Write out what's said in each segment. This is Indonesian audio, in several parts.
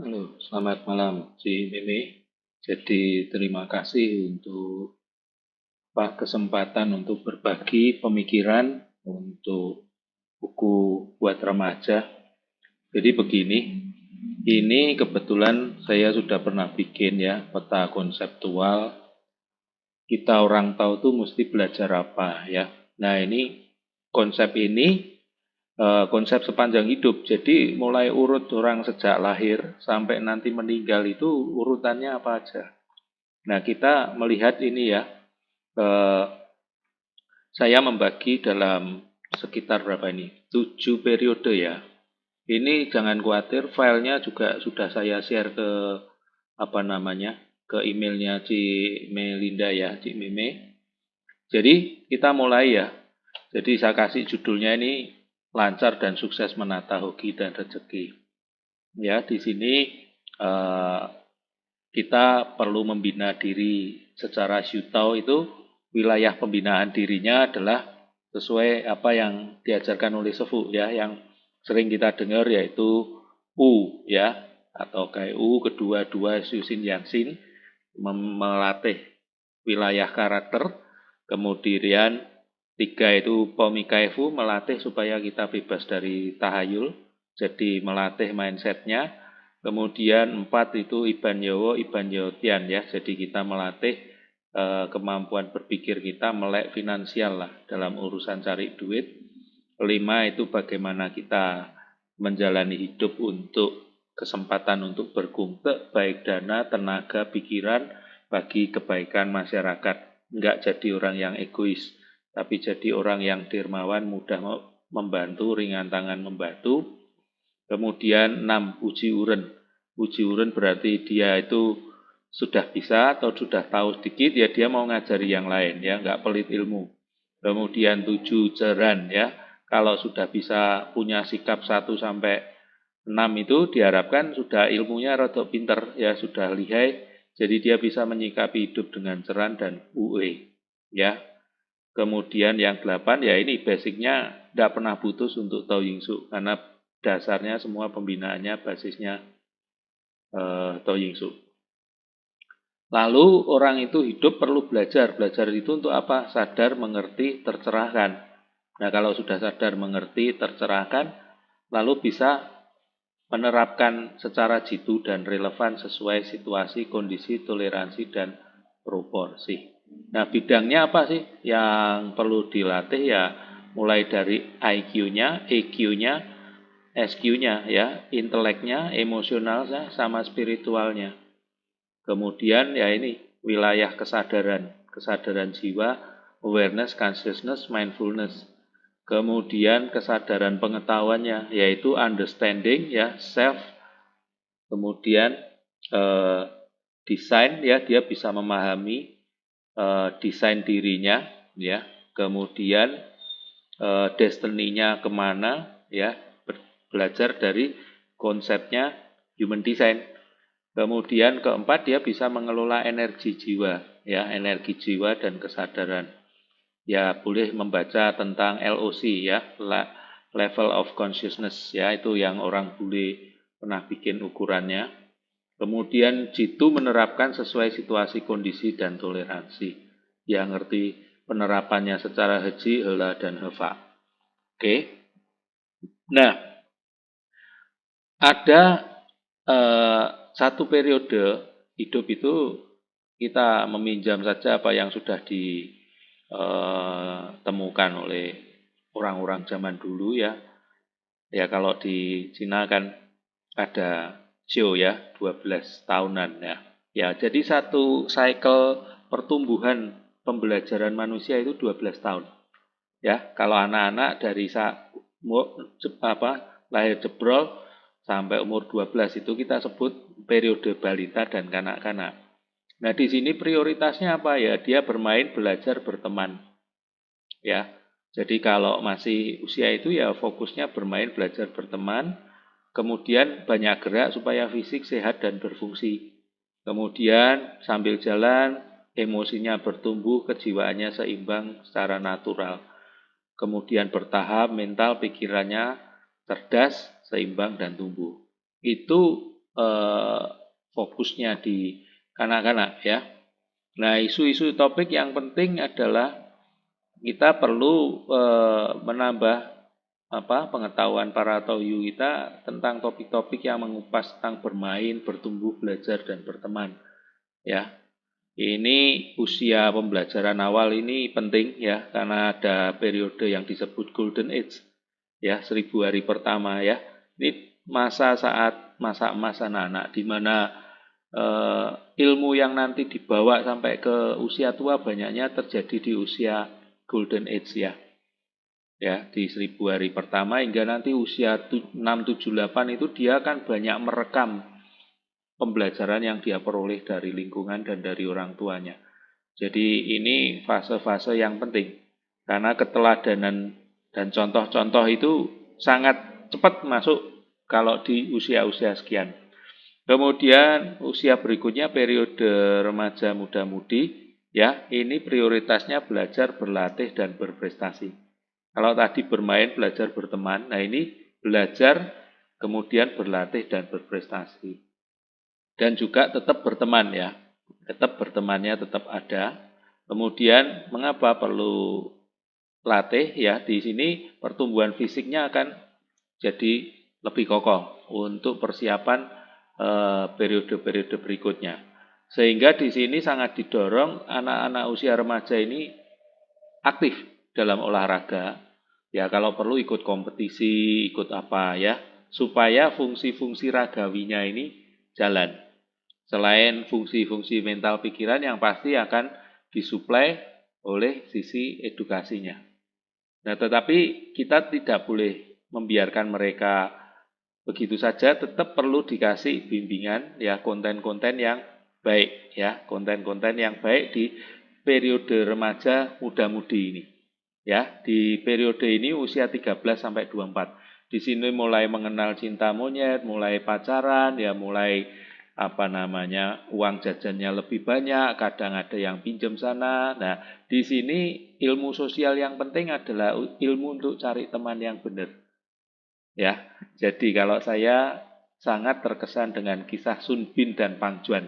Halo, selamat malam, Ci Meme. Jadi terima kasih untuk kesempatan untuk berbagi pemikiran untuk buku buat remaja. Jadi begini, ini kebetulan saya sudah pernah bikin ya peta konseptual. Kita orang tahu tuh mesti belajar apa ya. Nah ini konsep ini konsep sepanjang hidup. Jadi mulai urut orang sejak lahir sampai nanti meninggal itu urutannya apa aja. Nah kita melihat ini ya, eh, saya membagi dalam sekitar berapa ini? 7 periode ya. Ini jangan khawatir, filenya juga sudah saya share ke apa namanya, ke emailnya Ci Melinda ya, Ci Meme. Jadi kita mulai ya. Jadi saya kasih judulnya ini lancar dan sukses menata hoki dan rezeki. Ya, di sini eh, kita perlu membina diri secara syutau itu wilayah pembinaan dirinya adalah sesuai apa yang diajarkan oleh Sefu ya, yang sering kita dengar yaitu U ya, atau kayak U kedua dua Susin Yansin, melatih wilayah karakter, kemudian tiga itu Pomikaefu, melatih supaya kita bebas dari tahayul, jadi melatih mindsetnya. Kemudian 4 itu Iban Yowo, Iban Yotian ya. Jadi kita melatih kemampuan berpikir kita, melek finansial lah dalam urusan cari duit. 5 itu bagaimana kita menjalani hidup untuk kesempatan untuk berkumpul, baik dana, tenaga, pikiran bagi kebaikan masyarakat. Enggak jadi orang yang egois, tapi jadi orang yang dermawan, mudah membantu, ringan tangan membantu. Kemudian 6 uji uren. Uji uren berarti dia itu sudah bisa atau sudah tahu sedikit, ya dia mau ngajari yang lain, ya nggak pelit ilmu. Kemudian 7 ceran ya. Kalau sudah bisa punya sikap 1 sampai 6 itu diharapkan sudah ilmunya rada pinter, ya sudah lihai. Jadi dia bisa menyikapi hidup dengan ceran dan UE. Ya. Kemudian yang 8 ya ini basicnya tidak pernah putus untuk Tao Yingsu, karena dasarnya semua pembinaannya basisnya Tao Yingsu. Lalu orang itu hidup perlu belajar. Belajar itu untuk apa? Sadar, mengerti, tercerahkan. Nah kalau sudah sadar, mengerti, tercerahkan, lalu bisa menerapkan secara jitu dan relevan sesuai situasi, kondisi, toleransi, dan proporsi. Nah bidangnya apa sih yang perlu dilatih ya? Mulai dari IQ-nya, EQ-nya, SQ-nya ya, inteleknya, emosionalnya, sama spiritualnya. Kemudian ya ini wilayah kesadaran jiwa, awareness, consciousness, mindfulness. Kemudian kesadaran pengetahuannya yaitu understanding ya, self. Kemudian eh, desain ya, dia bisa memahami desain dirinya ya. Kemudian destiny-nya kemana ya, belajar dari konsepnya human design. Kemudian keempat dia bisa mengelola energi jiwa ya, energi jiwa dan kesadaran. Ya boleh membaca tentang LOC ya, level of consciousness ya, itu yang orang bule pernah bikin ukurannya. Kemudian jitu menerapkan sesuai situasi, kondisi, dan toleransi. Yang ngerti penerapannya secara heji, hela, dan hefa. Oke. Nah, ada satu periode hidup itu kita meminjam saja apa yang sudah ditemukan oleh orang-orang zaman dulu ya. Ya kalau di Cina kan ada Zhou ya, 12 tahunan ya. Ya, jadi satu cycle pertumbuhan pembelajaran manusia itu 12 tahun. Ya, kalau anak-anak dari lahir jebrol sampai umur 12 itu kita sebut periode balita dan kanak-kanak. Nah, di sini prioritasnya apa ya? Dia bermain, belajar, berteman. Ya. Jadi kalau masih usia itu ya fokusnya bermain, belajar, berteman. Kemudian banyak gerak supaya fisik sehat dan berfungsi. Kemudian sambil jalan, emosinya bertumbuh, kejiwaannya seimbang secara natural. Kemudian bertahap, mental, pikirannya cerdas, seimbang, dan tumbuh. Itu fokusnya di kanak-kanak ya. Nah, isu-isu topik yang penting adalah kita perlu menambah pengetahuan para TOYU kita tentang topik-topik yang mengupas tentang bermain, bertumbuh, belajar, dan berteman. Ya, ini usia pembelajaran awal ini penting ya, karena ada periode yang disebut Golden Age, ya 1000 hari pertama ya. Ini masa emas anak-anak di mana ilmu yang nanti dibawa sampai ke usia tua banyaknya terjadi di usia Golden Age ya. Ya, di 1000 hari pertama hingga nanti usia 6, 7, 8 itu dia akan banyak merekam pembelajaran yang dia peroleh dari lingkungan dan dari orang tuanya. Jadi ini fase-fase yang penting karena keteladanan dan contoh-contoh itu sangat cepat masuk kalau di usia-usia sekian. Kemudian usia berikutnya periode remaja muda-mudi, ya ini prioritasnya belajar, berlatih, dan berprestasi. Kalau tadi bermain, belajar, berteman, nah ini belajar, kemudian berlatih dan berprestasi. Dan juga tetap berteman ya, tetap bertemannya tetap ada. Kemudian mengapa perlu latih ya, di sini pertumbuhan fisiknya akan jadi lebih kokoh untuk persiapan periode-periode berikutnya. Sehingga di sini sangat didorong anak-anak usia remaja ini aktif dalam olahraga. Ya kalau perlu ikut kompetisi, ikut apa ya, supaya fungsi-fungsi ragawinya ini jalan. Selain fungsi-fungsi mental pikiran yang pasti akan disuplai oleh sisi edukasinya. Nah, tetapi kita tidak boleh membiarkan mereka begitu saja, tetap perlu dikasih bimbingan ya, konten-konten yang baik ya, konten-konten yang baik di periode remaja muda-mudi ini. Ya, di periode ini usia 13 sampai 24. Di sini mulai mengenal cinta monyet, mulai pacaran ya, mulai uang jajannya lebih banyak, kadang ada yang pinjam sana. Nah, di sini ilmu sosial yang penting adalah ilmu untuk cari teman yang benar. Ya, jadi kalau saya sangat terkesan dengan kisah Sun Bin dan Pang Juan.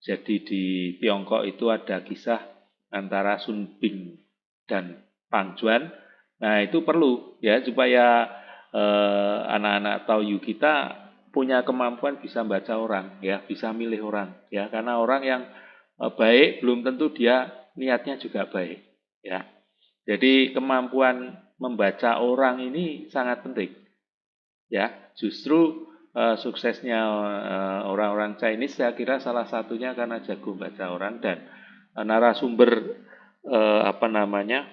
Jadi di Tiongkok itu ada kisah antara Sun Bin dan Pang Juan. Nah, itu perlu ya supaya anak-anak TOYU kita punya kemampuan bisa baca orang ya, bisa milih orang ya, karena orang yang baik belum tentu dia niatnya juga baik ya. Jadi kemampuan membaca orang ini sangat penting. Ya, justru suksesnya orang-orang Chinese saya kira salah satunya karena jago baca orang. Dan narasumber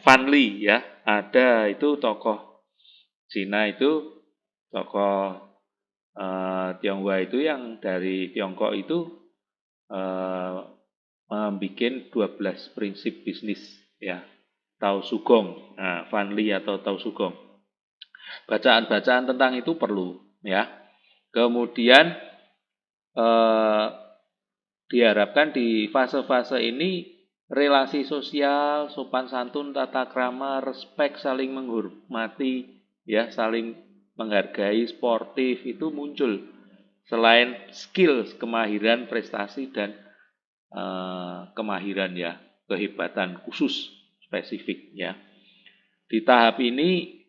Fan Li ya, ada itu tokoh Cina itu, tokoh Tionghoa itu yang dari Tiongkok itu membuat 12 prinsip bisnis ya, Tao Sugong. Nah, Fan Li atau Tao Sugong. Bacaan-bacaan tentang itu perlu ya. Kemudian diharapkan di fase-fase ini relasi sosial, sopan santun, tata krama, respek, saling menghormati, ya, saling menghargai, sportif itu muncul. Selain skill, kemahiran, prestasi dan kemahiran ya, kehebatan khusus spesifik ya. Di tahap ini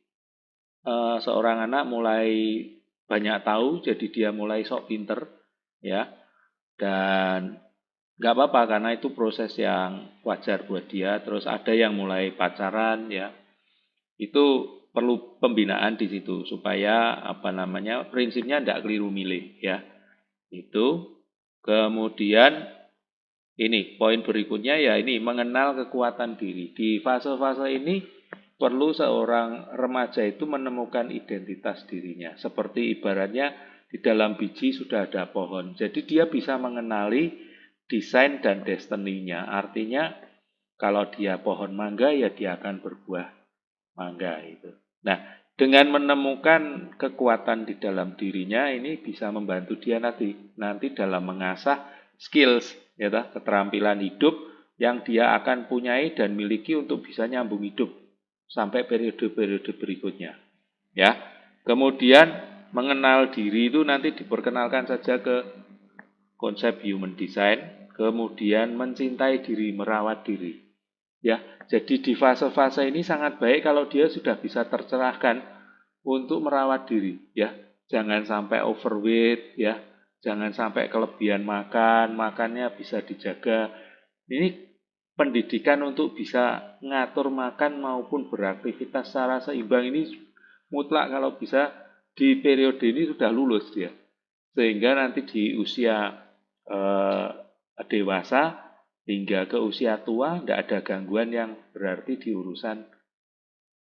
seorang anak mulai banyak tahu, jadi dia mulai sok pinter ya, dan nggak apa-apa karena itu proses yang wajar buat dia. Terus ada yang mulai pacaran ya, itu perlu pembinaan di situ supaya prinsipnya tidak keliru milih ya. Itu kemudian ini poin berikutnya ya, ini mengenal kekuatan diri. Di fase-fase ini perlu seorang remaja itu menemukan identitas dirinya. Seperti ibaratnya di dalam biji sudah ada pohon. Jadi dia bisa mengenali desain dan destiny-nya. Artinya kalau dia pohon mangga ya dia akan berbuah mangga itu. Nah, dengan menemukan kekuatan di dalam dirinya ini bisa membantu dia nanti dalam mengasah skills ya, keterampilan hidup yang dia akan punyai dan miliki untuk bisa nyambung hidup sampai periode-periode berikutnya. Ya. Kemudian mengenal diri itu nanti diperkenalkan saja ke konsep human design, kemudian mencintai diri, merawat diri. Ya, jadi di fase-fase ini sangat baik kalau dia sudah bisa tercerahkan untuk merawat diri, ya. Jangan sampai overweight, ya. Jangan sampai kelebihan makan, makannya bisa dijaga. Ini pendidikan untuk bisa ngatur makan maupun beraktivitas secara seimbang ini mutlak kalau bisa di periode ini sudah lulus dia. Sehingga nanti di usia dewasa hingga ke usia tua tidak ada gangguan yang berarti di urusan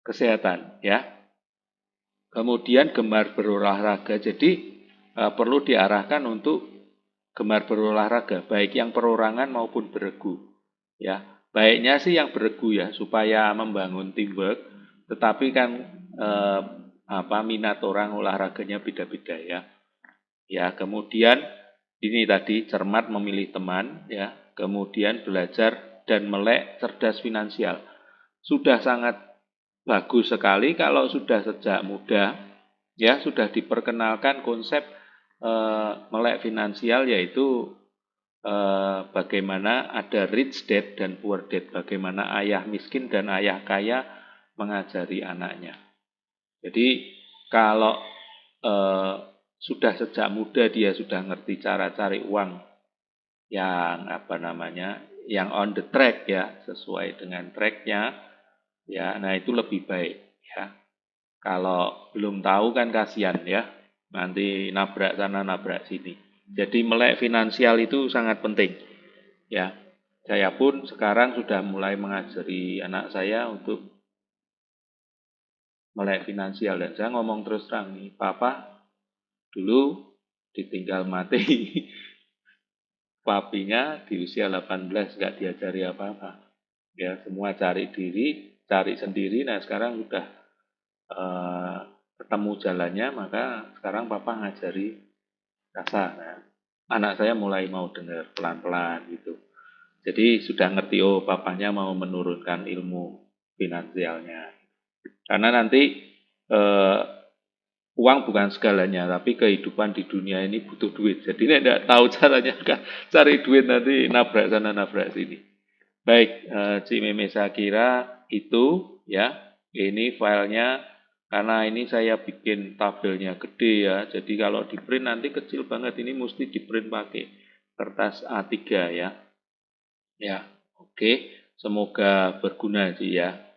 kesehatan, ya. Kemudian gemar berolahraga, jadi perlu diarahkan untuk gemar berolahraga, baik yang perorangan maupun beregu, ya. Baiknya sih yang beregu ya, supaya membangun teamwork. Tetapi kan minat orang olahraganya beda-beda ya. Ya, kemudian ini tadi cermat memilih teman, ya. Kemudian belajar dan melek cerdas finansial. Sudah sangat bagus sekali kalau sudah sejak muda, ya, sudah diperkenalkan konsep melek finansial, yaitu bagaimana ada rich dad dan poor dad, bagaimana ayah miskin dan ayah kaya mengajari anaknya. Jadi kalau sudah sejak muda dia sudah ngerti cara cari uang yang yang on the track, ya, sesuai dengan tracknya, ya, nah itu lebih baik, ya. Kalau belum tahu kan kasihan, ya, nanti nabrak sana nabrak sini. Jadi melek finansial itu sangat penting, ya. Saya pun sekarang sudah mulai mengajari anak saya untuk melek finansial, dan saya ngomong terus terang nih, papa dulu ditinggal mati papinya di usia 18 nggak diajari apa-apa. Ya, semua cari diri, cari sendiri. Nah, sekarang sudah ketemu jalannya, maka sekarang papa ngajari rasa. Nah, anak saya mulai mau dengar pelan-pelan gitu. Jadi sudah ngerti, oh papanya mau menurunkan ilmu finansialnya. Karena nanti uang bukan segalanya, tapi kehidupan di dunia ini butuh duit. Jadi tidak tahu caranya cari duit, nanti nabrak sana nabrak sini. Baik, Ci Meme, saya kira itu, ya. Ini filenya, karena ini saya bikin tabelnya gede, ya. Jadi kalau di print nanti kecil banget, ini mesti di print pakai kertas A3, ya. Ya, oke. Semoga berguna, Ci, ya.